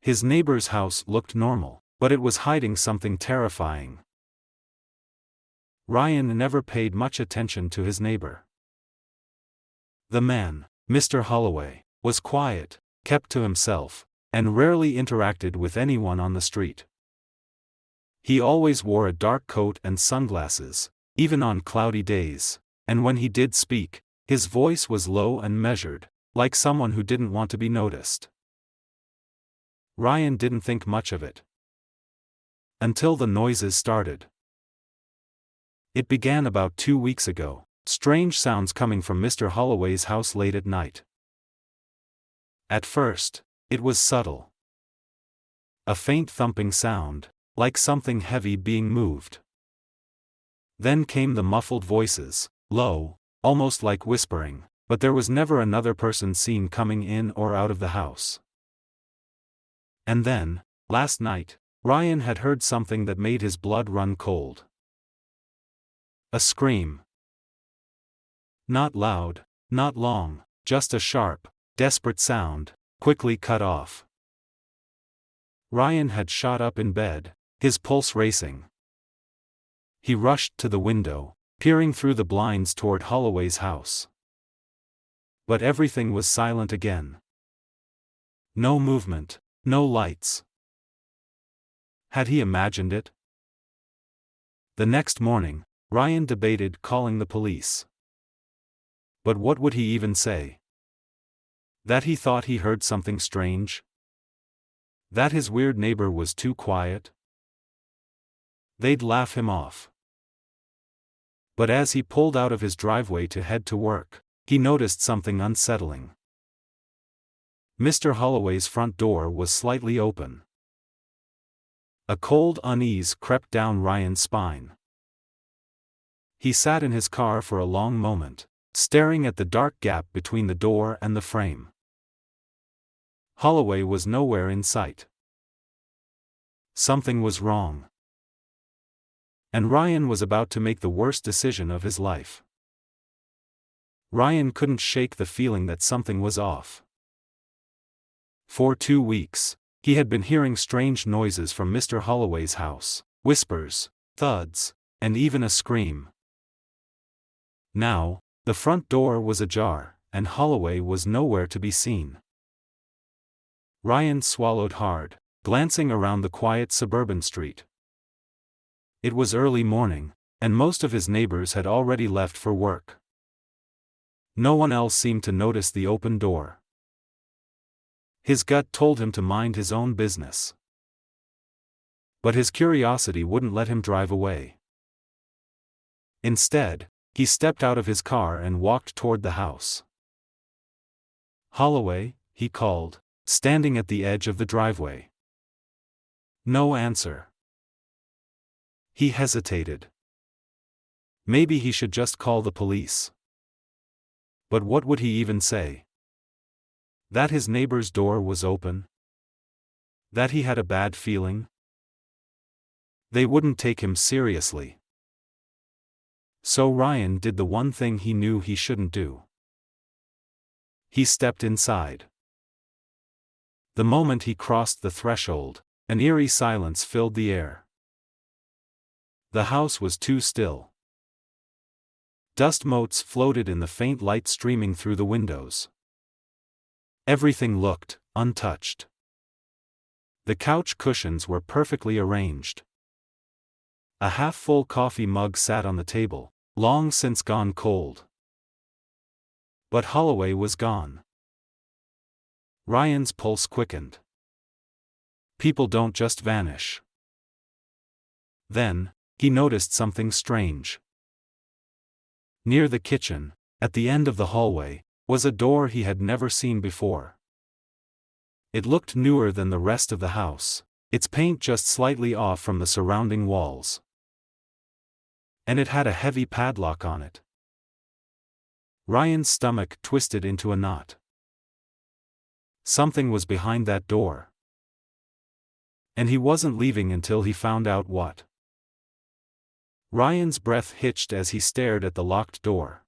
His neighbor's house looked normal, but it was hiding something terrifying. Ryan never paid much attention to his neighbor. The man, Mr. Holloway, was quiet, kept to himself, and rarely interacted with anyone on the street. He always wore a dark coat and sunglasses, even on cloudy days, and when he did speak, his voice was low and measured, like someone who didn't want to be noticed. Ryan didn't think much of it. Until the noises started. It began about 2 weeks ago, strange sounds coming from Mr. Holloway's house late at night. At first, it was subtle. A faint thumping sound, like something heavy being moved. Then came the muffled voices, low, almost like whispering, but there was never another person seen coming in or out of the house. And then, last night, Ryan had heard something that made his blood run cold. A scream. Not loud, not long, just a sharp, desperate sound, quickly cut off. Ryan had shot up in bed, his pulse racing. He rushed to the window, peering through the blinds toward Holloway's house. But everything was silent again. No movement, no lights. Had he imagined it? The next morning, Ryan debated calling the police. But what would he even say? That he thought he heard something strange? That his weird neighbor was too quiet? They'd laugh him off. But as he pulled out of his driveway to head to work, he noticed something unsettling. Mr. Holloway's front door was slightly open. A cold unease crept down Ryan's spine. He sat in his car for a long moment, staring at the dark gap between the door and the frame. Holloway was nowhere in sight. Something was wrong. And Ryan was about to make the worst decision of his life. Ryan couldn't shake the feeling that something was off. For 2 weeks, he had been hearing strange noises from Mr. Holloway's house, whispers, thuds, and even a scream. Now, the front door was ajar, and Holloway was nowhere to be seen. Ryan swallowed hard, glancing around the quiet suburban street. It was early morning, and most of his neighbors had already left for work. No one else seemed to notice the open door. His gut told him to mind his own business. But his curiosity wouldn't let him drive away. Instead, he stepped out of his car and walked toward the house. "Holloway," he called, standing at the edge of the driveway. No answer. He hesitated. Maybe he should just call the police. But what would he even say? That his neighbor's door was open? That he had a bad feeling? They wouldn't take him seriously. So Ryan did the one thing he knew he shouldn't do. He stepped inside. The moment he crossed the threshold, an eerie silence filled the air. The house was too still. Dust motes floated in the faint light streaming through the windows. Everything looked untouched. The couch cushions were perfectly arranged. A half-full coffee mug sat on the table, long since gone cold. But Holloway was gone. Ryan's pulse quickened. People don't just vanish. Then, he noticed something strange. Near the kitchen, at the end of the hallway, was a door he had never seen before. It looked newer than the rest of the house, its paint just slightly off from the surrounding walls. And it had a heavy padlock on it. Ryan's stomach twisted into a knot. Something was behind that door. And he wasn't leaving until he found out what. Ryan's breath hitched as he stared at the locked door.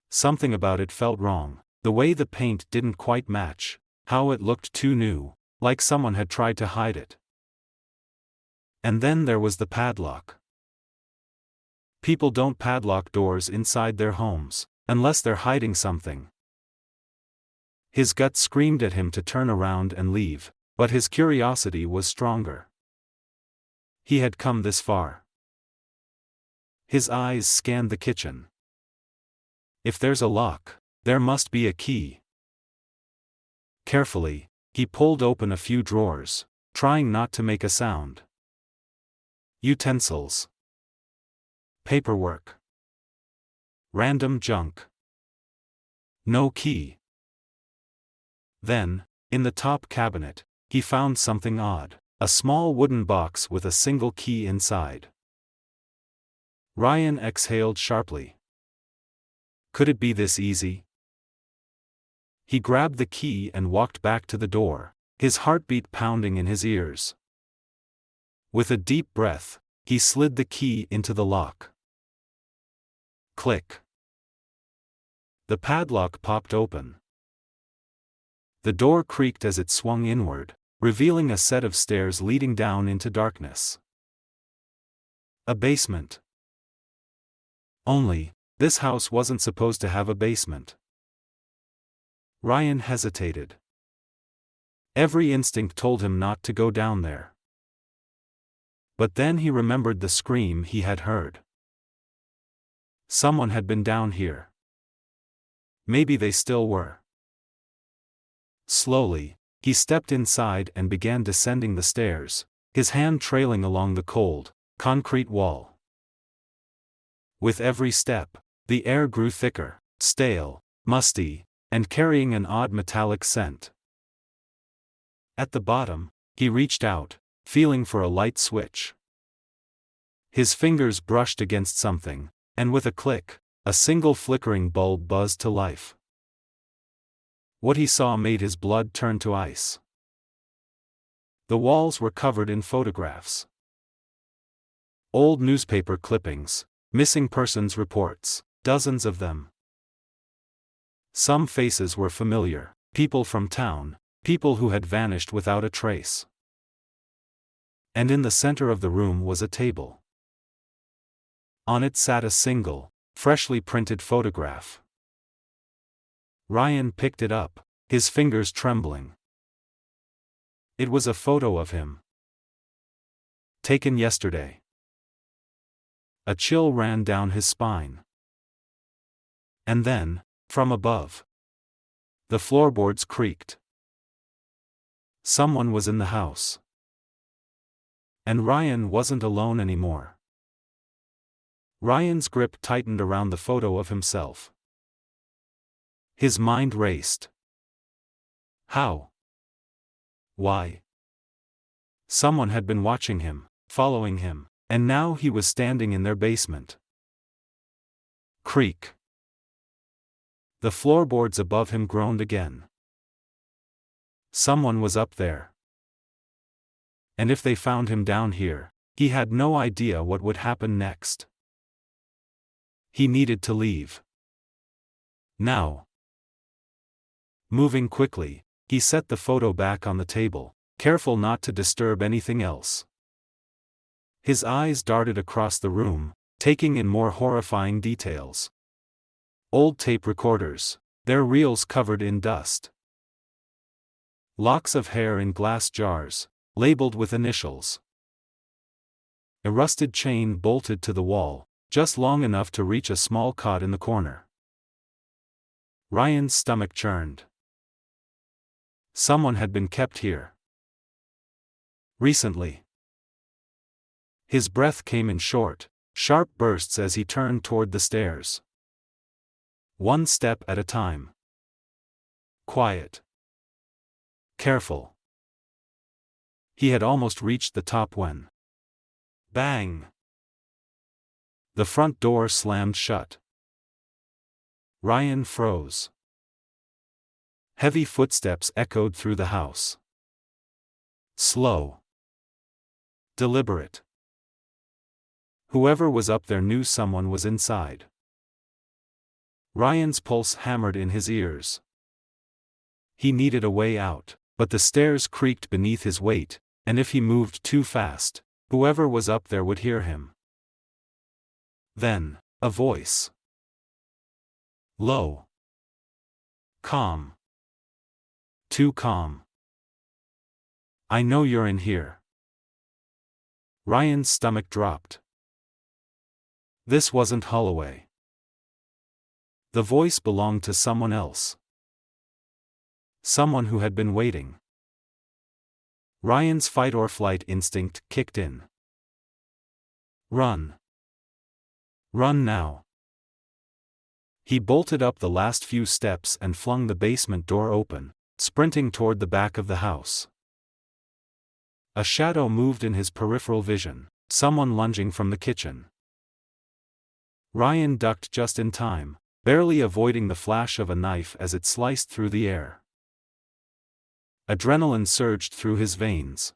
Something about it felt wrong, the way the paint didn't quite match, how it looked too new, like someone had tried to hide it. And then there was the padlock. People don't padlock doors inside their homes, unless they're hiding something. His gut screamed at him to turn around and leave, but his curiosity was stronger. He had come this far. His eyes scanned the kitchen. If there's a lock, there must be a key. Carefully, he pulled open a few drawers, trying not to make a sound. Utensils. Paperwork. Random junk. No key. Then, in the top cabinet, he found something odd, a small wooden box with a single key inside. Ryan exhaled sharply. Could it be this easy? He grabbed the key and walked back to the door, his heartbeat pounding in his ears. With a deep breath, he slid the key into the lock. Click. The padlock popped open. The door creaked as it swung inward, revealing a set of stairs leading down into darkness. A basement. Only, this house wasn't supposed to have a basement. Ryan hesitated. Every instinct told him not to go down there. But then he remembered the scream he had heard. Someone had been down here. Maybe they still were. Slowly, he stepped inside and began descending the stairs, his hand trailing along the cold, concrete wall. With every step, the air grew thicker, stale, musty, and carrying an odd metallic scent. At the bottom, he reached out, feeling for a light switch. His fingers brushed against something, and with a click, a single flickering bulb buzzed to life. What he saw made his blood turn to ice. The walls were covered in photographs. Old newspaper clippings, missing persons reports, dozens of them. Some faces were familiar, people from town, people who had vanished without a trace. And in the center of the room was a table. On it sat a single, freshly printed photograph. Ryan picked it up, his fingers trembling. It was a photo of him. Taken yesterday. A chill ran down his spine. And then, from above, the floorboards creaked. Someone was in the house. And Ryan wasn't alone anymore. Ryan's grip tightened around the photo of himself. His mind raced. How? Why? Someone had been watching him, following him, and now he was standing in their basement. Creak. The floorboards above him groaned again. Someone was up there. And if they found him down here, he had no idea what would happen next. He needed to leave. Now. Moving quickly, he set the photo back on the table, careful not to disturb anything else. His eyes darted across the room, taking in more horrifying details. Old tape recorders, their reels covered in dust. Locks of hair in glass jars, labeled with initials. A rusted chain bolted to the wall, just long enough to reach a small cot in the corner. Ryan's stomach churned. Someone had been kept here. Recently. His breath came in short, sharp bursts as he turned toward the stairs. One step at a time. Quiet. Careful. He had almost reached the top when. Bang! The front door slammed shut. Ryan froze. Heavy footsteps echoed through the house. Slow. Deliberate. Whoever was up there knew someone was inside. Ryan's pulse hammered in his ears. He needed a way out, but the stairs creaked beneath his weight, and if he moved too fast, whoever was up there would hear him. Then, a voice. Low. Calm. Too calm. I know you're in here. Ryan's stomach dropped. This wasn't Holloway. The voice belonged to someone else. Someone who had been waiting. Ryan's fight-or-flight instinct kicked in. Run. Run now. He bolted up the last few steps and flung the basement door open, sprinting toward the back of the house. A shadow moved in his peripheral vision, someone lunging from the kitchen. Ryan ducked just in time, barely avoiding the flash of a knife as it sliced through the air. Adrenaline surged through his veins.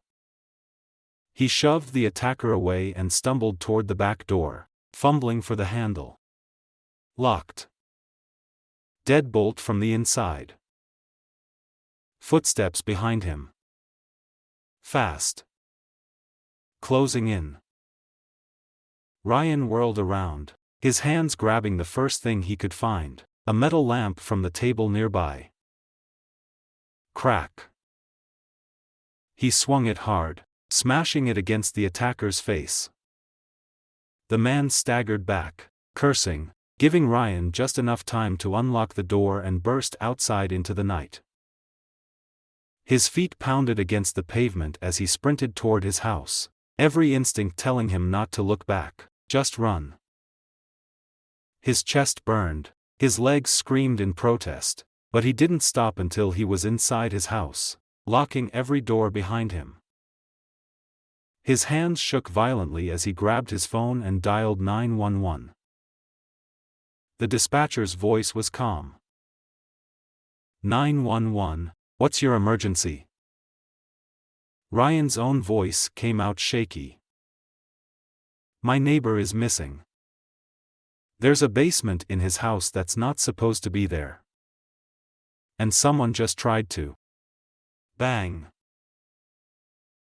He shoved the attacker away and stumbled toward the back door, fumbling for the handle. Locked. Deadbolt from the inside. Footsteps behind him. Fast. Closing in. Ryan whirled around, his hands grabbing the first thing he could find, a metal lamp from the table nearby. Crack. He swung it hard, smashing it against the attacker's face. The man staggered back, cursing, giving Ryan just enough time to unlock the door and burst outside into the night. His feet pounded against the pavement as he sprinted toward his house, every instinct telling him not to look back, just run. His chest burned, his legs screamed in protest, but he didn't stop until he was inside his house, locking every door behind him. His hands shook violently as he grabbed his phone and dialed 911. The dispatcher's voice was calm. 911, what's your emergency? Ryan's own voice came out shaky. My neighbor is missing. There's a basement in his house that's not supposed to be there. And someone just tried to. Bang.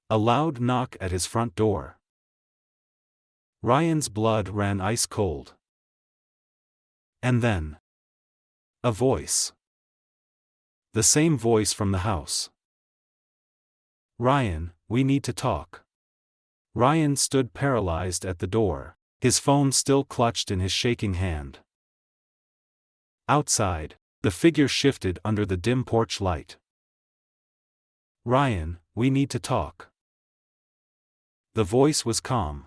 A loud knock at his front door. Ryan's blood ran ice cold. And then. A voice. The same voice from the house. Ryan, we need to talk. Ryan stood paralyzed at the door, his phone still clutched in his shaking hand. Outside, the figure shifted under the dim porch light. Ryan, we need to talk. The voice was calm.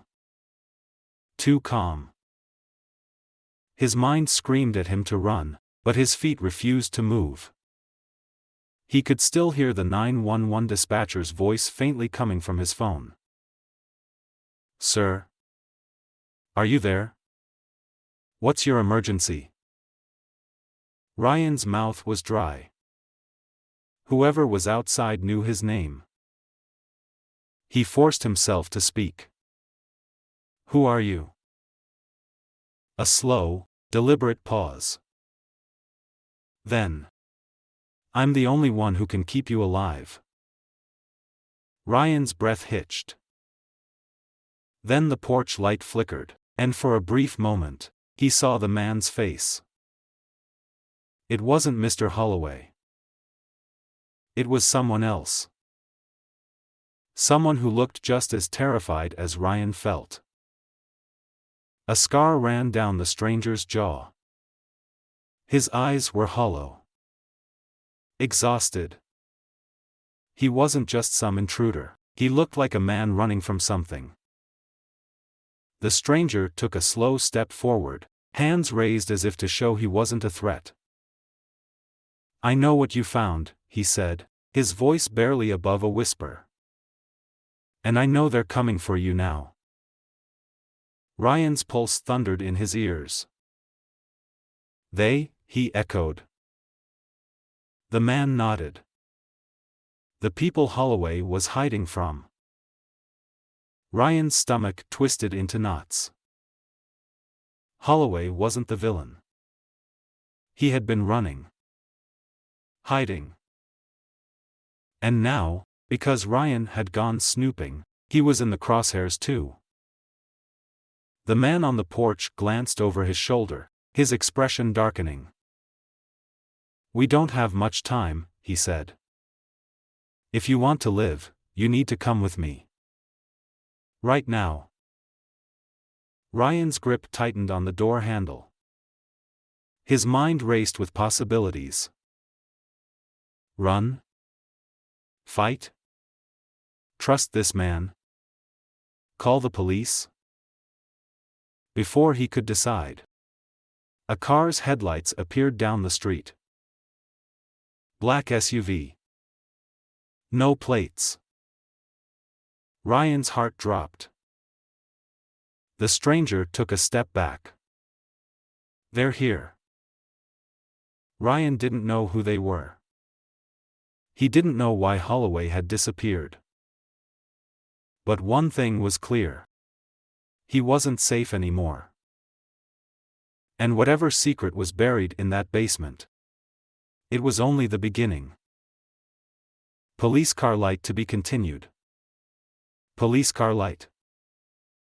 Too calm. His mind screamed at him to run, but his feet refused to move. He could still hear the 911 dispatcher's voice faintly coming from his phone. Sir? Are you there? What's your emergency? Ryan's mouth was dry. Whoever was outside knew his name. He forced himself to speak. Who are you? A slow, deliberate pause. Then. I'm the only one who can keep you alive. Ryan's breath hitched. Then the porch light flickered, and for a brief moment, he saw the man's face. It wasn't Mr. Holloway. It was someone else. Someone who looked just as terrified as Ryan felt. A scar ran down the stranger's jaw. His eyes were hollow. Exhausted. He wasn't just some intruder, he looked like a man running from something. The stranger took a slow step forward, hands raised as if to show he wasn't a threat. I know what you found, he said, his voice barely above a whisper. And I know they're coming for you now. Ryan's pulse thundered in his ears. They, he echoed. The man nodded. The people Holloway was hiding from. Ryan's stomach twisted into knots. Holloway wasn't the villain. He had been running. Hiding. And now, because Ryan had gone snooping, he was in the crosshairs too. The man on the porch glanced over his shoulder, his expression darkening. "We don't have much time," he said. "If you want to live, you need to come with me. Right now." Ryan's grip tightened on the door handle. His mind raced with possibilities. Run? Fight? Trust this man? Call the police? Before he could decide, a car's headlights appeared down the street. Black SUV. No plates. Ryan's heart dropped. The stranger took a step back. "They're here." Ryan didn't know who they were. He didn't know why Holloway had disappeared. But one thing was clear. He wasn't safe anymore. And whatever secret was buried in that basement, it was only the beginning. Police car light to be continued. Police car light.